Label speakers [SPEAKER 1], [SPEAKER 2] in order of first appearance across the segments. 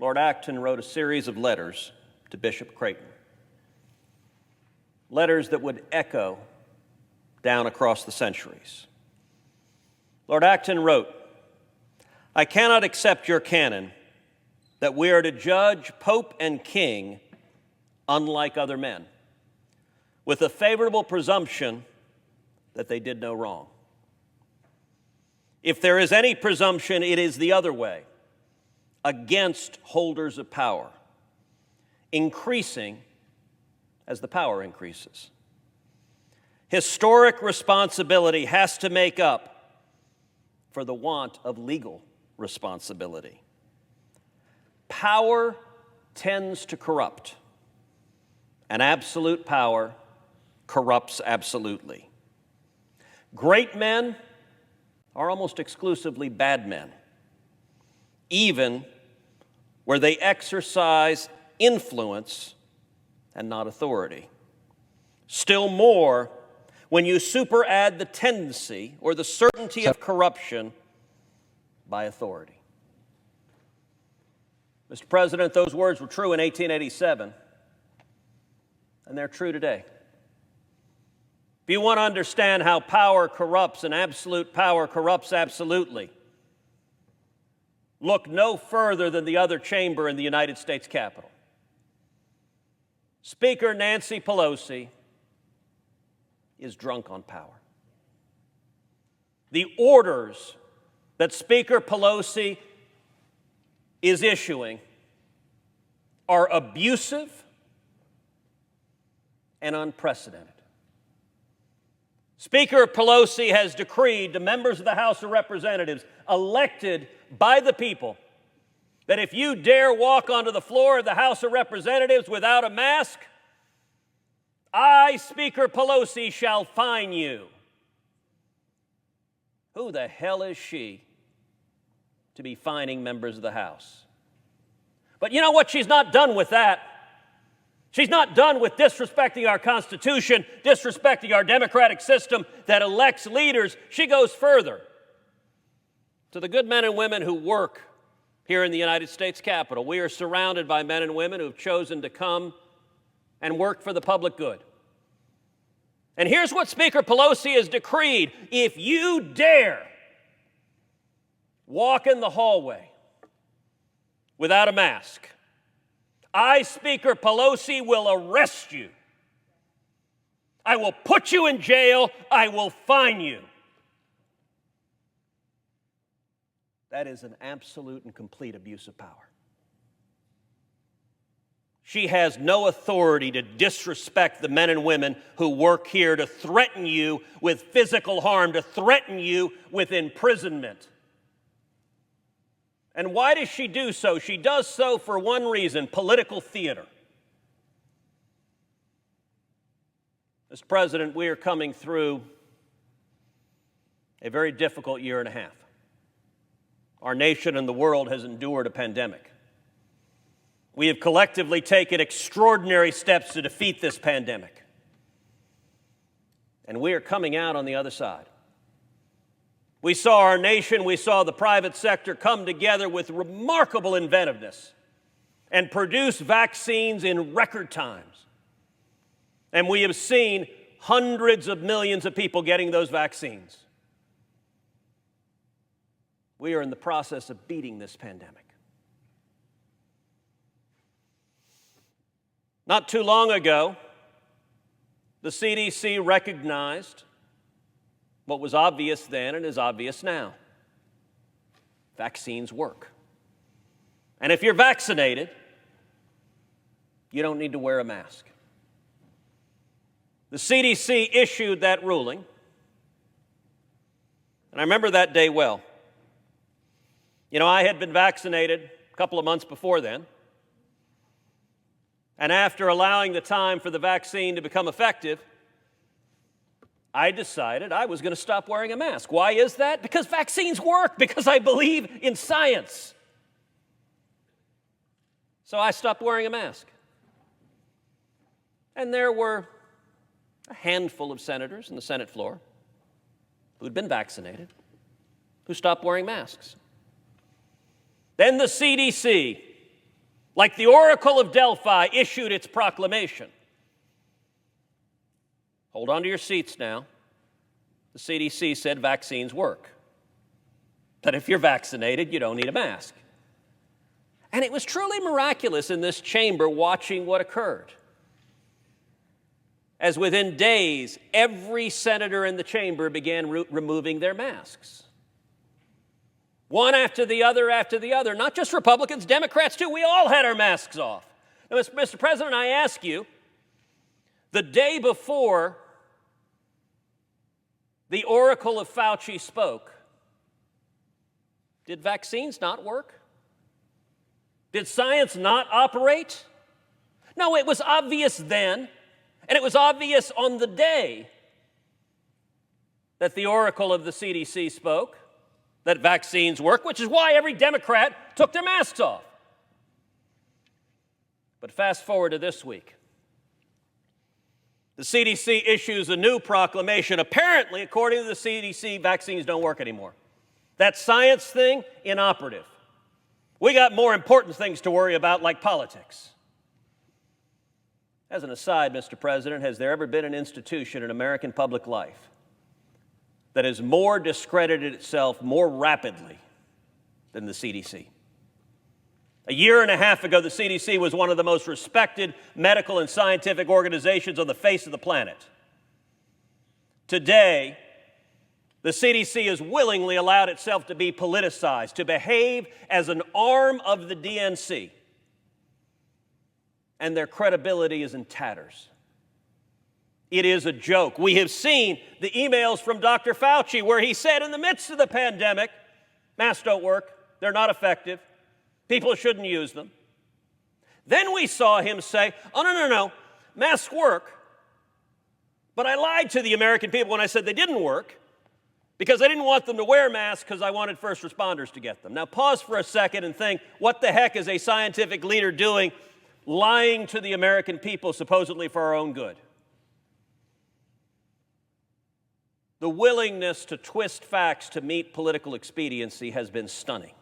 [SPEAKER 1] Lord Acton wrote a series of letters to Bishop Creighton. Letters that would echo down across the centuries. Lord Acton wrote, "I cannot accept your canon that we are to judge Pope and King unlike other men, with a favorable presumption that they did no wrong. If there is any presumption, it is the other way, against holders of power, increasing as the power increases. Historic responsibility has to make up for the want of legal responsibility. Power tends to corrupt, and absolute power corrupts absolutely. Great men are almost exclusively bad men, even where they exercise influence and not authority. Still more, when you superadd the tendency or the certainty of corruption by authority." Mr. President, those words were true in 1887, and they're true today. If you want to understand how power corrupts and absolute power corrupts absolutely, look no further than the other chamber in the United States Capitol. Speaker Nancy Pelosi is drunk on power. The orders that Speaker Pelosi is issuing are abusive and unprecedented. Speaker Pelosi has decreed to members of the House of Representatives elected by the people that if you dare walk onto the floor of the House of Representatives without a mask, I, Speaker Pelosi, shall fine you. Who the hell is she to be fining members of the House? But you know what? She's not done with that. She's not done with disrespecting our Constitution, disrespecting our democratic system that elects leaders. She goes further. To the good men and women who work here in the United States Capitol, we are surrounded by men and women who have chosen to come and work for the public good. And here's what Speaker Pelosi has decreed: if you dare walk in the hallway without a mask, I, Speaker Pelosi, will arrest you. I will put you in jail. I will fine you. That is an absolute and complete abuse of power. She has no authority to disrespect the men and women who work here, to threaten you with physical harm, to threaten you with imprisonment. And why does she do so? She does so for one reason: political theater. Mr. President, we are coming through a very difficult year and a half. Our nation and the world has endured a pandemic. We have collectively taken extraordinary steps to defeat this pandemic. And we are coming out on the other side. We saw our nation, we saw the private sector come together with remarkable inventiveness and produce vaccines in record times. And we have seen hundreds of millions of people getting those vaccines. We are in the process of beating this pandemic. Not too long ago, the CDC recognized what was obvious then and is obvious now: vaccines work. And if you're vaccinated, you don't need to wear a mask. The CDC issued that ruling, and I remember that day well. You know, I had been vaccinated a couple of months before then, and after allowing the time for the vaccine to become effective, I decided I was going to stop wearing a mask. Why is that? Because vaccines work, because I believe in science. So I stopped wearing a mask. And there were a handful of senators on the Senate floor who'd been vaccinated who stopped wearing masks. Then the CDC like the Oracle of Delphi issued its proclamation. Hold on to your seats now. The CDC said vaccines work. That if you're vaccinated, you don't need a mask. And it was truly miraculous in this chamber watching what occurred. As within days, every senator in the chamber began removing their masks. One after the other, not just Republicans, Democrats too. We all had our masks off. Now, Mr. President, I ask you, the day before the Oracle of Fauci spoke, did vaccines not work? Did science not operate? No, it was obvious then, and it was obvious on the day that the Oracle of the CDC spoke, that vaccines work, which is why every Democrat took their masks off. But fast forward to this week. The CDC issues a new proclamation. Apparently, according to the CDC, vaccines don't work anymore. That science thing, inoperative. We got more important things to worry about, like politics. As an aside, Mr. President, has there ever been an institution in American public life that has more discredited itself more rapidly than the CDC? A year and a half ago, the CDC was one of the most respected medical and scientific organizations on the face of the planet. Today, the CDC has willingly allowed itself to be politicized, to behave as an arm of the DNC, and their credibility is in tatters. It is a joke. We have seen the emails from Dr. Fauci where he said in the midst of the pandemic, masks don't work, they're not effective, people shouldn't use them. Then we saw him say, oh, no, masks work, but I lied to the American people when I said they didn't work because I didn't want them to wear masks because I wanted first responders to get them. Now pause for a second and think, what the heck is a scientific leader doing lying to the American people supposedly for our own good? The willingness to twist facts to meet political expediency has been stunning.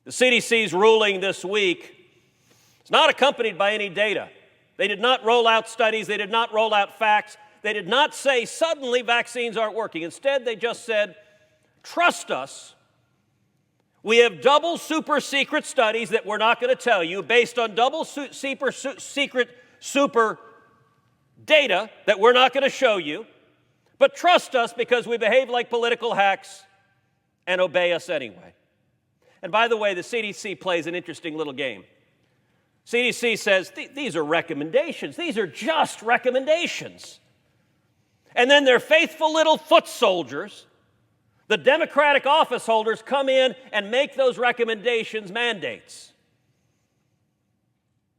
[SPEAKER 1] The CDC's ruling this week is not accompanied by any data. They did not roll out studies. They did not roll out facts. They did not say suddenly vaccines aren't working. Instead, they just said, trust us. We have double super secret studies that we're not going to tell you based on double secret super data that we're not going to show you. But trust us because we behave like political hacks and obey us anyway. And by the way, the CDC plays an interesting little game. CDC says, these are recommendations. These are just recommendations. And then their faithful little foot soldiers, the Democratic office holders, come in and make those recommendations mandates.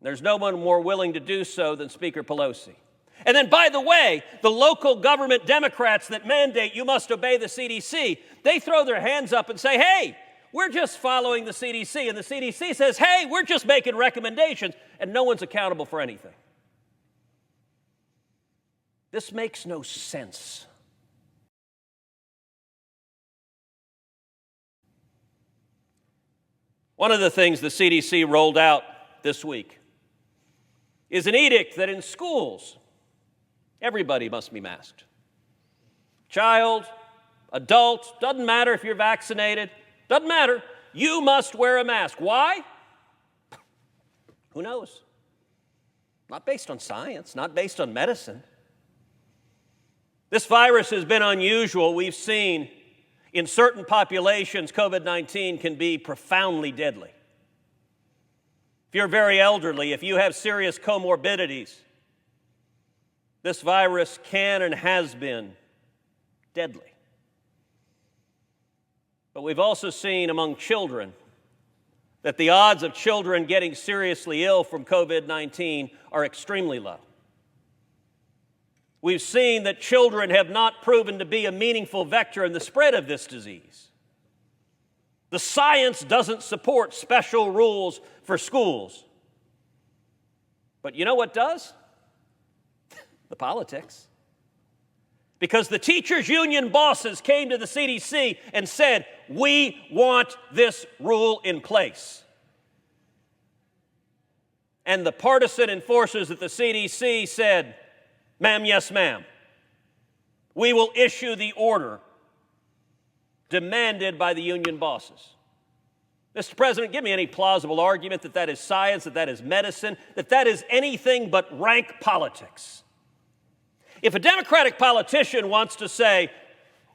[SPEAKER 1] There's no one more willing to do so than Speaker Pelosi. And then, by the way, the local government Democrats that mandate you must obey the CDC, they throw their hands up and say, hey, we're just following the CDC. And the CDC says, hey, we're just making recommendations, and no one's accountable for anything. This makes no sense. One of the things the CDC rolled out this week is an edict that in schools, everybody must be masked. Child, adult, doesn't matter if you're vaccinated, doesn't matter. You must wear a mask. Why? Who knows? Not based on science, not based on medicine. This virus has been unusual. We've seen in certain populations, COVID-19 can be profoundly deadly. If you're very elderly, if you have serious comorbidities, this virus can and has been deadly. But we've also seen among children that the odds of children getting seriously ill from COVID-19 are extremely low. We've seen that children have not proven to be a meaningful vector in the spread of this disease. The science doesn't support special rules for schools. But you know what does? The politics. Because the teachers' union bosses came to the CDC and said, we want this rule in place. and the partisan enforcers at the CDC said, "Ma'am, yes, ma'am, we will issue the order demanded by the union bosses." Mr. President, give me any plausible argument that that is science, that that is medicine, that that is anything but rank politics. If a Democratic politician wants to say,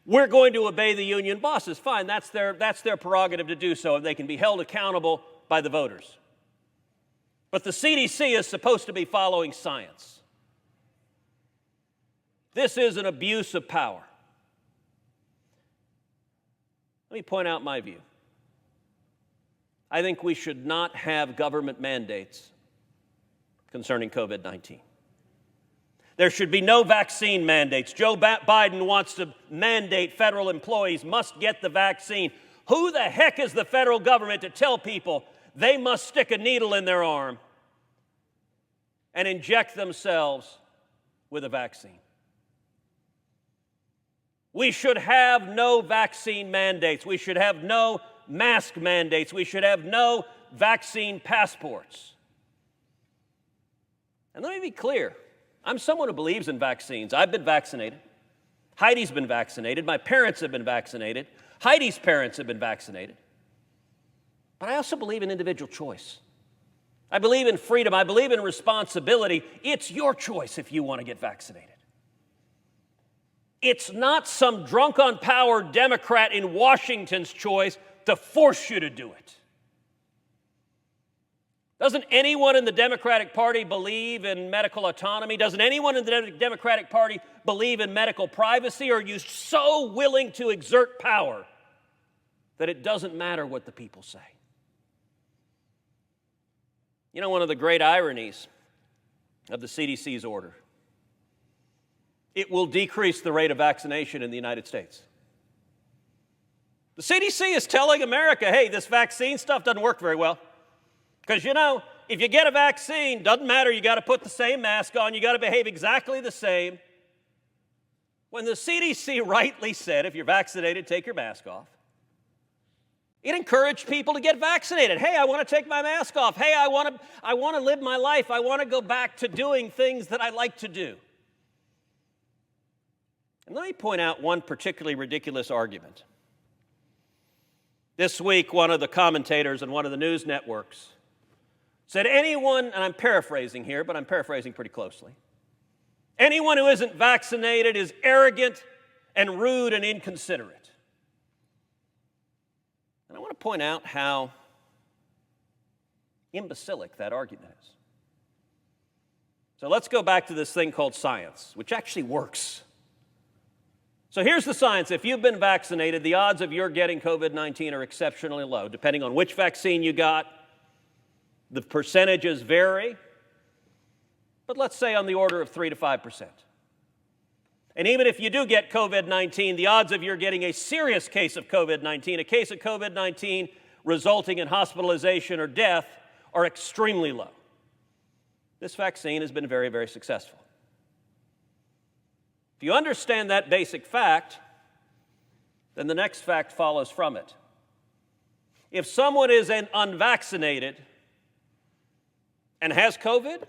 [SPEAKER 1] we're going to obey the union bosses, fine, that's their prerogative to do so, and they can be held accountable by the voters. But the CDC is supposed to be following science. This is an abuse of power. Let me point out my view. I think we should not have government mandates concerning COVID-19. There should be no vaccine mandates. Joe Biden wants to mandate federal employees must get the vaccine. Who the heck is the federal government to tell people they must stick a needle in their arm and inject themselves with a vaccine? We should have no vaccine mandates. We should have no mask mandates. We should have no vaccine passports. And let me be clear. I'm someone who believes in vaccines. I've been vaccinated. Heidi's been vaccinated. My parents have been vaccinated. Heidi's parents have been vaccinated. But I also believe in individual choice. I believe in freedom. I believe in responsibility. It's your choice if you want to get vaccinated. It's not some drunk-on-power Democrat in Washington's choice to force you to do it. Doesn't anyone in the Democratic Party believe in medical autonomy? Doesn't anyone in the Democratic Party believe in medical privacy? Or are you so willing to exert power that it doesn't matter what the people say? You know, one of the great ironies of the CDC's order, it will decrease the rate of vaccination in the United States. The CDC is telling America, hey, this vaccine stuff doesn't work very well. Because, you know, if you get a vaccine, doesn't matter, you got to put the same mask on, you got to behave exactly the same. When the CDC rightly said, if you're vaccinated, take your mask off. It encouraged people to get vaccinated. Hey, I want to take my mask off. Hey, I want to live my life. I want to go back to doing things that I like to do. And let me point out one particularly ridiculous argument. This week, one of the commentators on one of the news networks said anyone, and I'm paraphrasing here, but I'm paraphrasing pretty closely, anyone who isn't vaccinated is arrogant and rude and inconsiderate. And I want to point out how imbecilic that argument is. So let's go back to this thing called science, which actually works. So here's the science. If you've been vaccinated, the odds of your getting COVID-19 are exceptionally low, depending on which vaccine you got. The percentages vary, but let's say on the order of 3 to 5%. And even if you do get COVID-19, the odds of your getting a serious case of COVID-19, a case of COVID-19 resulting in hospitalization or death, are extremely low. This vaccine has been very, very successful. If you understand that basic fact, then the next fact follows from it. If someone is unvaccinated and has COVID,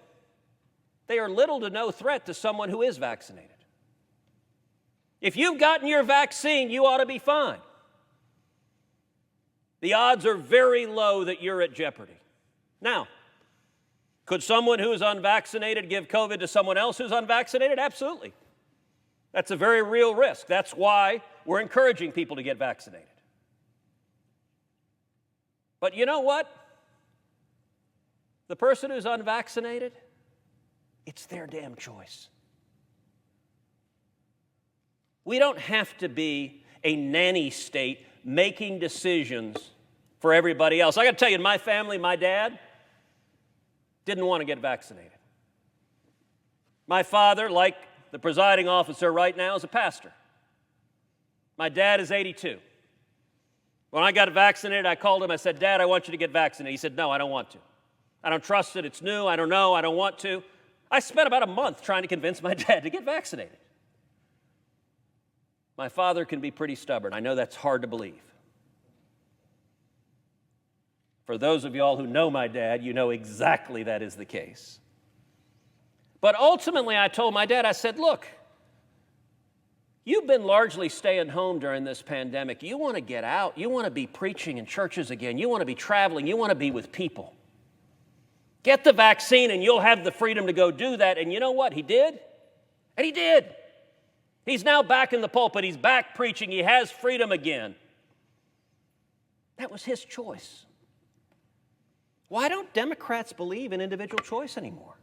[SPEAKER 1] they are little to no threat to someone who is vaccinated. If you've gotten your vaccine, you ought to be fine. The odds are very low that you're at jeopardy. Now, could someone who is unvaccinated give COVID to someone else who's unvaccinated? Absolutely. That's a very real risk. That's why we're encouraging people to get vaccinated. But you know what? The person who's unvaccinated, it's their damn choice. We don't have to be a nanny state making decisions for everybody else. I got to tell you, in my family, my dad didn't want to get vaccinated. My father, like the presiding officer right now, is a pastor. My dad is 82. When I got vaccinated, I called him. I said, Dad, I want you to get vaccinated. He said, no, I don't want to. I don't trust it. It's new. I don't know. I don't want to. I spent about a month trying to convince my dad to get vaccinated. My father can be pretty stubborn. I know that's hard to believe. For those of y'all who know my dad, you know exactly that is the case. But ultimately, I told my dad, I said, look, you've been largely staying home during this pandemic. You want to get out. You want to be preaching in churches again. You want to be traveling. You want to be with people. Get the vaccine and you'll have the freedom to go do that. And you know what? He did. And he did. He's now back in the pulpit. He's back preaching. He has freedom again. That was his choice. Why don't Democrats believe in individual choice anymore?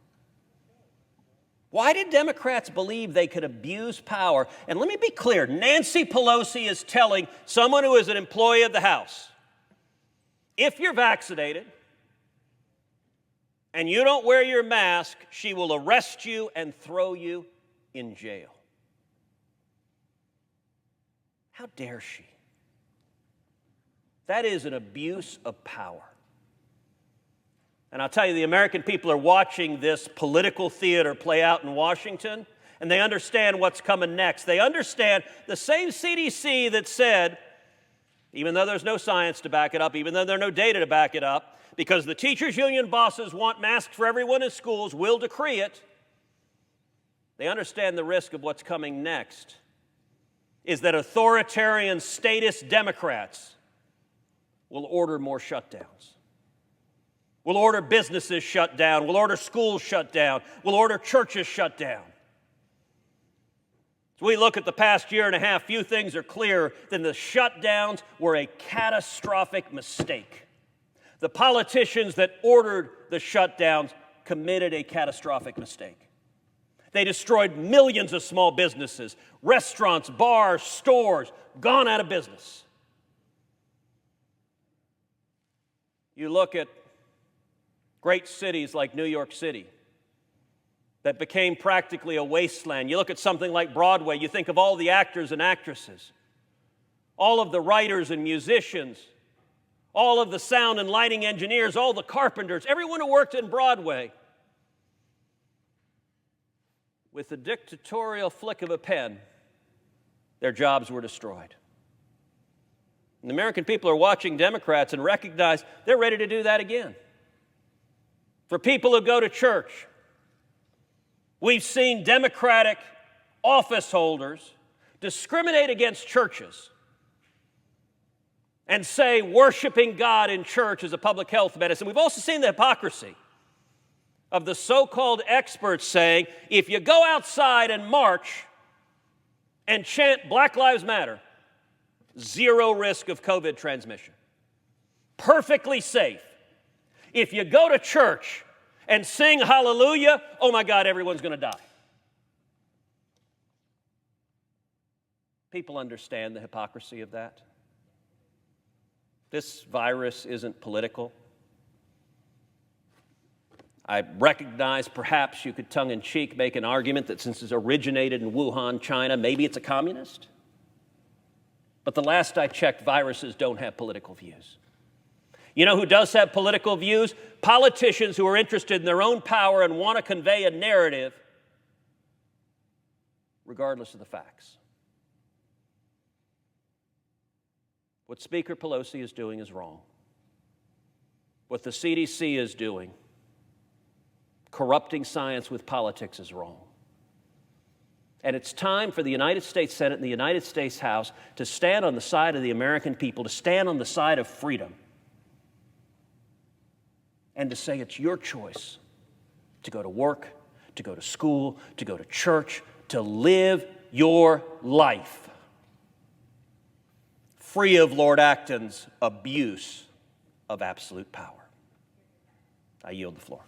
[SPEAKER 1] Why did Democrats believe they could abuse power? And let me be clear, Nancy Pelosi is telling someone who is an employee of the House, if you're vaccinated and you don't wear your mask, she will arrest you and throw you in jail. How dare she? That is an abuse of power. And I'll tell you, the American people are watching this political theater play out in Washington, and they understand what's coming next. They understand the same CDC that said, even though there's no science to back it up, even though there's no data to back it up, because the teachers' union bosses want masks for everyone in schools, will decree it. They understand the risk of what's coming next is that authoritarian statist Democrats will order more shutdowns. We'll order businesses shut down. We'll order schools shut down. We'll order churches shut down. As we look at the past year and a half, few things are clearer than the shutdowns were a catastrophic mistake. The politicians that ordered the shutdowns committed a catastrophic mistake. They destroyed millions of small businesses, restaurants, bars, stores, gone out of business. You look at great cities like New York City that became practically a wasteland. You look at something like Broadway, you think of all the actors and actresses, all of the writers and musicians, all of the sound and lighting engineers, all the carpenters, everyone who worked in Broadway. With the dictatorial flick of a pen, their jobs were destroyed. And the American people are watching Democrats and recognize they're ready to do that again. For people who go to church, we've seen Democratic office holders discriminate against churches and say worshiping God in church is a public health medicine. We've also seen the hypocrisy of the so-called experts saying, if you go outside and march and chant Black Lives Matter, zero risk of COVID transmission. Perfectly safe. If you go to church and sing hallelujah, oh my God, everyone's going to die. People understand the hypocrisy of that. This virus isn't political. I recognize perhaps you could tongue-in-cheek make an argument that since it's originated in Wuhan, China, maybe it's a communist. But the last I checked, viruses don't have political views. You know who does have political views? Politicians who are interested in their own power and want to convey a narrative regardless of the facts. What Speaker Pelosi is doing is wrong. What the CDC is doing, corrupting science with politics, is wrong. And it's time for the United States Senate and the United States House to stand on the side of the American people, to stand on the side of freedom, and to say it's your choice to go to work, to go to school, to go to church, to live your life free of Lord Acton's abuse of absolute power. I yield the floor.